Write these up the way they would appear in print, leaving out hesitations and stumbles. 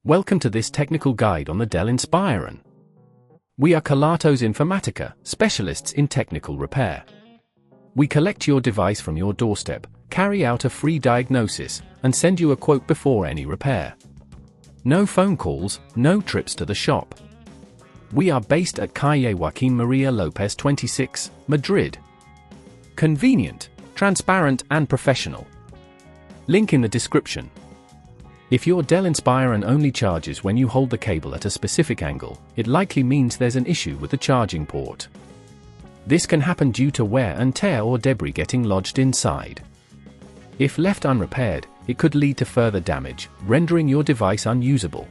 Welcome to this technical guide on the Dell Inspiron. We are Kelatos Informatica, specialists in technical repair. We collect your device from your doorstep, carry out a free diagnosis, and send you a quote before any repair. No phone calls, no trips to the shop. We are based at Calle Joaquín María López 26, Madrid. Convenient, transparent and professional. Link in the description. If your Dell Inspiron only charges when you hold the cable at a specific angle, it likely means there's an issue with the charging port. This can happen due to wear and tear or debris getting lodged inside. If left unrepaired, it could lead to further damage, rendering your device unusable.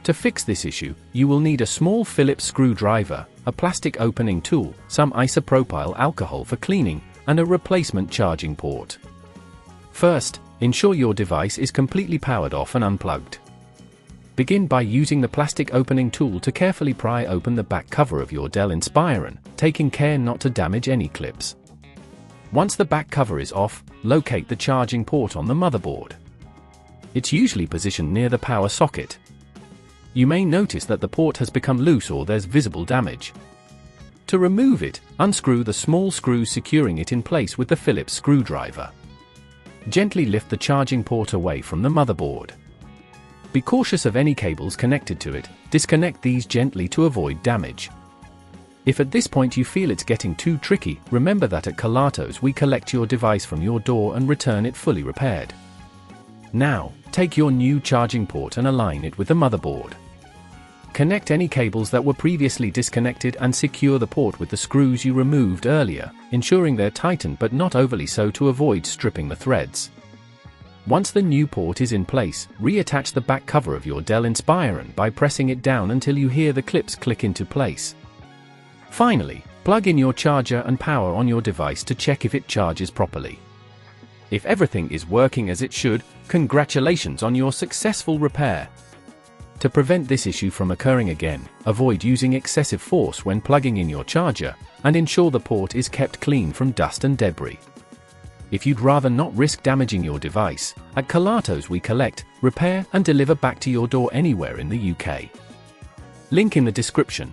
To fix this issue, you will need a small Phillips screwdriver, a plastic opening tool, some isopropyl alcohol for cleaning, and a replacement charging port. First, ensure your device is completely powered off and unplugged. Begin by using the plastic opening tool to carefully pry open the back cover of your Dell Inspiron, taking care not to damage any clips. Once the back cover is off, locate the charging port on the motherboard. It's usually positioned near the power socket. You may notice that the port has become loose or there's visible damage. To remove it, unscrew the small screws securing it in place with the Phillips screwdriver. Gently lift the charging port away from the motherboard. Be cautious of any cables connected to it, disconnect these gently to avoid damage. If at this point you feel it's getting too tricky, remember that at Kelatos we collect your device from your door and return it fully repaired. Now, take your new charging port and align it with the motherboard. Connect any cables that were previously disconnected and secure the port with the screws you removed earlier, ensuring they're tightened but not overly so to avoid stripping the threads. Once the new port is in place, reattach the back cover of your Dell Inspiron by pressing it down until you hear the clips click into place. Finally, plug in your charger and power on your device to check if it charges properly. If everything is working as it should, congratulations on your successful repair. To prevent this issue from occurring again, avoid using excessive force when plugging in your charger, and ensure the port is kept clean from dust and debris. If you'd rather not risk damaging your device, at Kelatos we collect, repair and deliver back to your door anywhere in the UK. Link in the description.